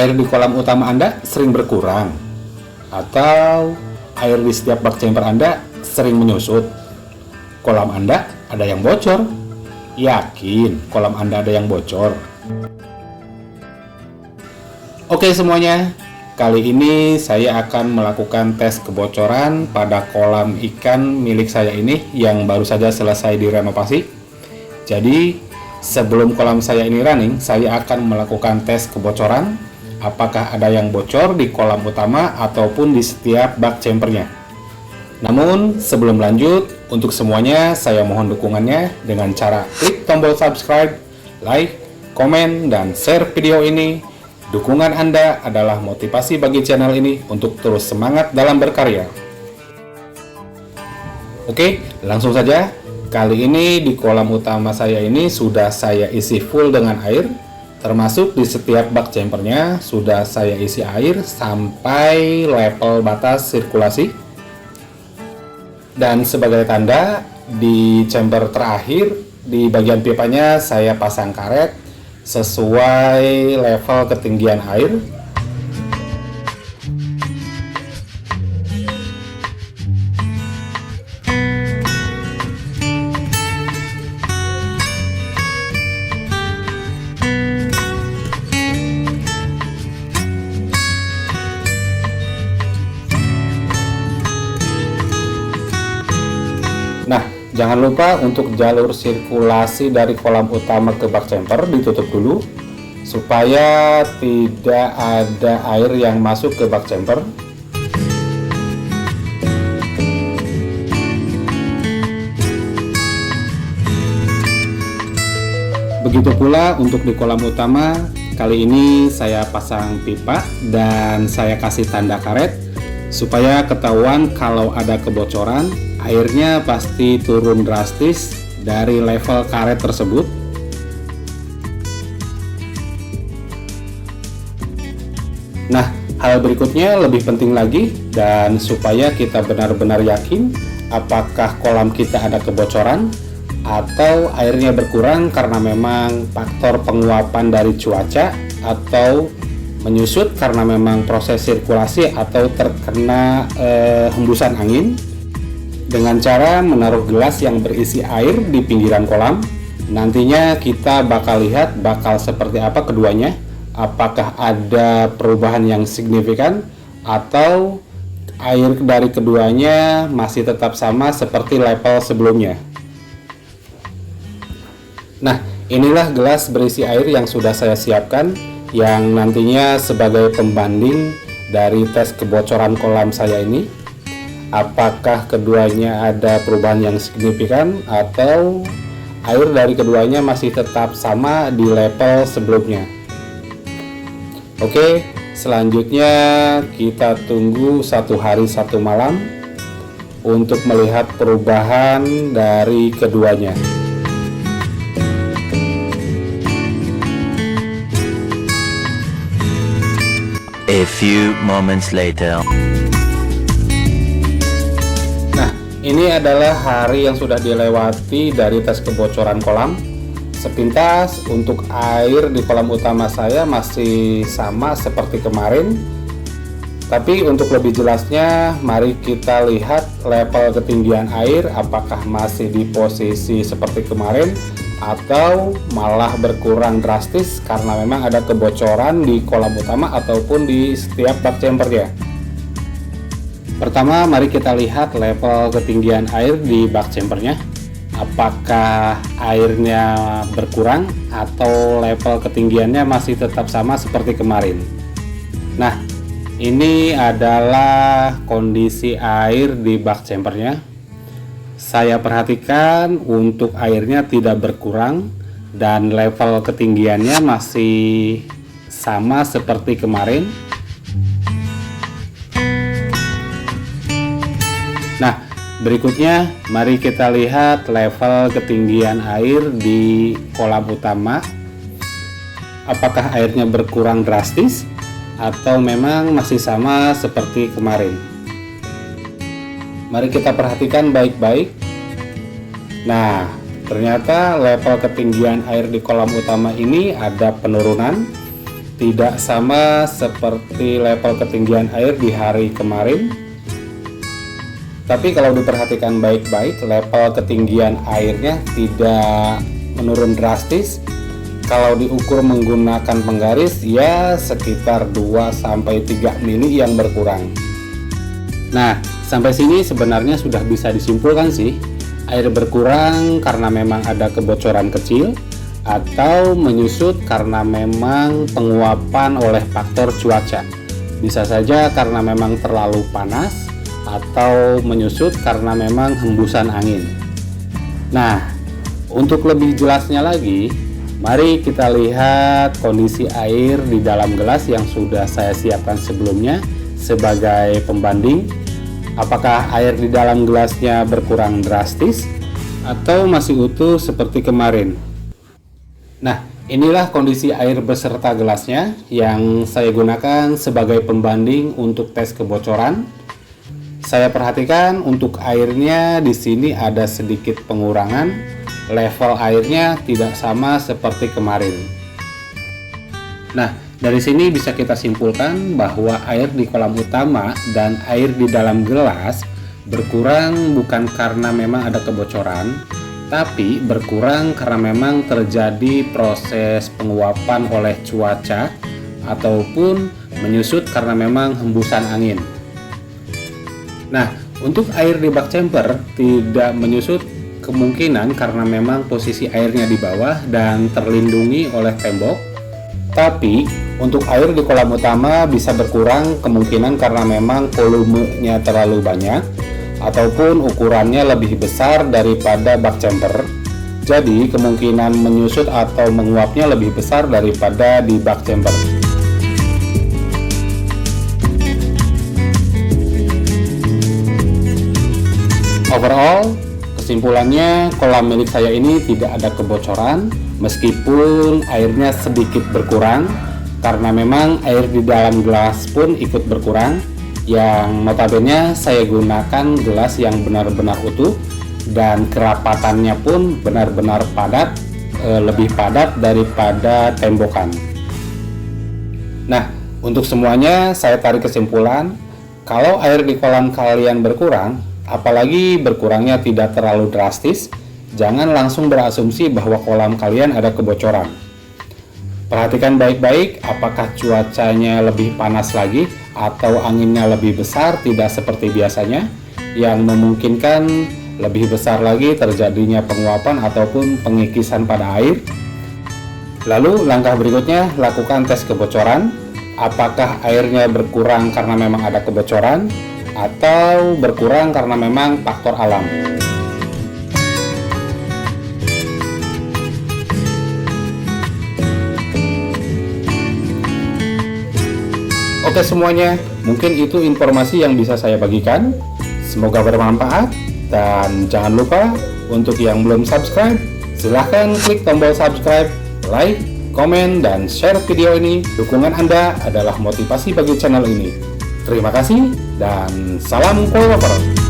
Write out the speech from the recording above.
air di kolam utama Anda sering berkurang? Atau air di setiap bak chamber Anda sering menyusut? Kolam Anda ada yang bocor? Yakin kolam Anda ada yang bocor? Oke semuanya, kali ini saya akan melakukan tes kebocoran pada kolam ikan milik saya ini yang baru saja selesai direnovasi. Jadi sebelum kolam saya ini running, saya akan melakukan tes kebocoran, apakah ada yang bocor di kolam utama ataupun di setiap bak chambernya. Namun sebelum lanjut, untuk semuanya saya mohon dukungannya dengan cara klik tombol subscribe, like, komen, dan share video ini. Dukungan Anda adalah motivasi bagi channel ini untuk terus semangat dalam berkarya. Oke, langsung saja. Kali ini di kolam utama saya ini sudah saya isi full dengan air, termasuk di setiap bak chambernya sudah saya isi air sampai level batas sirkulasi. Dan sebagai tanda, di chamber terakhir di bagian pipanya saya pasang karet sesuai level ketinggian air. Nah, jangan lupa untuk jalur sirkulasi dari kolam utama ke bak chamber ditutup dulu supaya tidak ada air yang masuk ke bak chamber. Begitu pula untuk di kolam utama, kali ini saya pasang pipa dan saya kasih tanda karet supaya ketahuan kalau ada kebocoran, airnya pasti turun drastis dari level karet tersebut. Nah, hal berikutnya lebih penting lagi, dan supaya kita benar-benar yakin apakah kolam kita ada kebocoran atau airnya berkurang karena memang faktor penguapan dari cuaca atau menyusut karena memang proses sirkulasi atau terkena hembusan angin, dengan cara menaruh gelas yang berisi air di pinggiran kolam. Nantinya kita bakal lihat bakal seperti apa keduanya, apakah ada perubahan yang signifikan atau air dari keduanya masih tetap sama seperti level sebelumnya. Nah, inilah gelas berisi air yang sudah saya siapkan, yang nantinya sebagai pembanding dari tes kebocoran kolam saya ini, apakah keduanya ada perubahan yang signifikan atau air dari keduanya masih tetap sama di level sebelumnya. Oke, selanjutnya kita tunggu 1 hari 1 malam untuk melihat perubahan dari keduanya. A few moments later. Nah, ini adalah hari yang sudah dilewati dari tes kebocoran kolam. Sepintas untuk air di kolam utama saya masih sama seperti kemarin. Tapi untuk lebih jelasnya, mari kita lihat level ketinggian air apakah masih di posisi seperti kemarin atau malah berkurang drastis karena memang ada kebocoran di kolam utama ataupun di setiap bak chambernya. Pertama, mari kita lihat level ketinggian air di bak chambernya, apakah airnya berkurang atau level ketinggiannya masih tetap sama seperti kemarin. Nah, ini adalah kondisi air di bak chambernya. Saya perhatikan untuk airnya tidak berkurang dan level ketinggiannya masih sama seperti kemarin. Nah, berikutnya mari kita lihat level ketinggian air di kolam utama. Apakah airnya berkurang drastis atau memang masih sama seperti kemarin? Mari kita perhatikan baik-baik. Nah, ternyata level ketinggian air di kolam utama ini ada penurunan tidak sama seperti level ketinggian air di hari kemarin. Tapi kalau diperhatikan baik-baik, level ketinggian airnya tidak menurun drastis. Kalau diukur menggunakan penggaris, ya sekitar 2-3 mili yang berkurang. Nah, sampai sini sebenarnya sudah bisa disimpulkan sih, air berkurang karena memang ada kebocoran kecil, atau menyusut karena memang penguapan oleh faktor cuaca. Bisa saja karena memang terlalu panas, atau menyusut karena memang hembusan angin. Nah, untuk lebih jelasnya lagi, mari kita lihat kondisi air di dalam gelas yang sudah saya siapkan sebelumnya sebagai pembanding. Apakah air di dalam gelasnya berkurang drastis atau masih utuh seperti kemarin? Nah, inilah kondisi air beserta gelasnya yang saya gunakan sebagai pembanding untuk tes kebocoran. Saya perhatikan untuk airnya di sini ada sedikit pengurangan, level airnya tidak sama seperti kemarin. Nah, dari sini bisa kita simpulkan bahwa air di kolam utama dan air di dalam gelas berkurang bukan karena memang ada kebocoran, tapi berkurang karena memang terjadi proses penguapan oleh cuaca ataupun menyusut karena memang hembusan angin. Nah, untuk air di bak chamber tidak menyusut kemungkinan karena memang posisi airnya di bawah dan terlindungi oleh tembok. Tapi untuk air di kolam utama bisa berkurang kemungkinan karena memang volumenya terlalu banyak ataupun ukurannya lebih besar daripada bak chamber. Jadi kemungkinan menyusut atau menguapnya lebih besar daripada di bak chamber. Overall, kesimpulannya kolam milik saya ini tidak ada kebocoran meskipun airnya sedikit berkurang karena memang air di dalam gelas pun ikut berkurang, yang notabene saya gunakan gelas yang benar-benar utuh dan kerapatannya pun benar-benar padat, lebih padat daripada tembokan. Nah, untuk semuanya saya tarik kesimpulan, kalau air di kolam kalian berkurang, apalagi berkurangnya tidak terlalu drastis, jangan langsung berasumsi bahwa kolam kalian ada kebocoran. Perhatikan baik-baik apakah cuacanya lebih panas lagi atau anginnya lebih besar, tidak seperti biasanya, yang memungkinkan lebih besar lagi terjadinya penguapan ataupun pengikisan pada air. Lalu langkah berikutnya, lakukan tes kebocoran. Apakah airnya berkurang karena memang ada kebocoran atau berkurang karena memang faktor alam. Oke semuanya, mungkin itu informasi yang bisa saya bagikan. Semoga bermanfaat dan jangan lupa untuk yang belum subscribe, silahkan klik tombol subscribe, like, komen, dan share video ini. Dukungan Anda adalah motivasi bagi channel ini. Terima kasih dan salam kollover.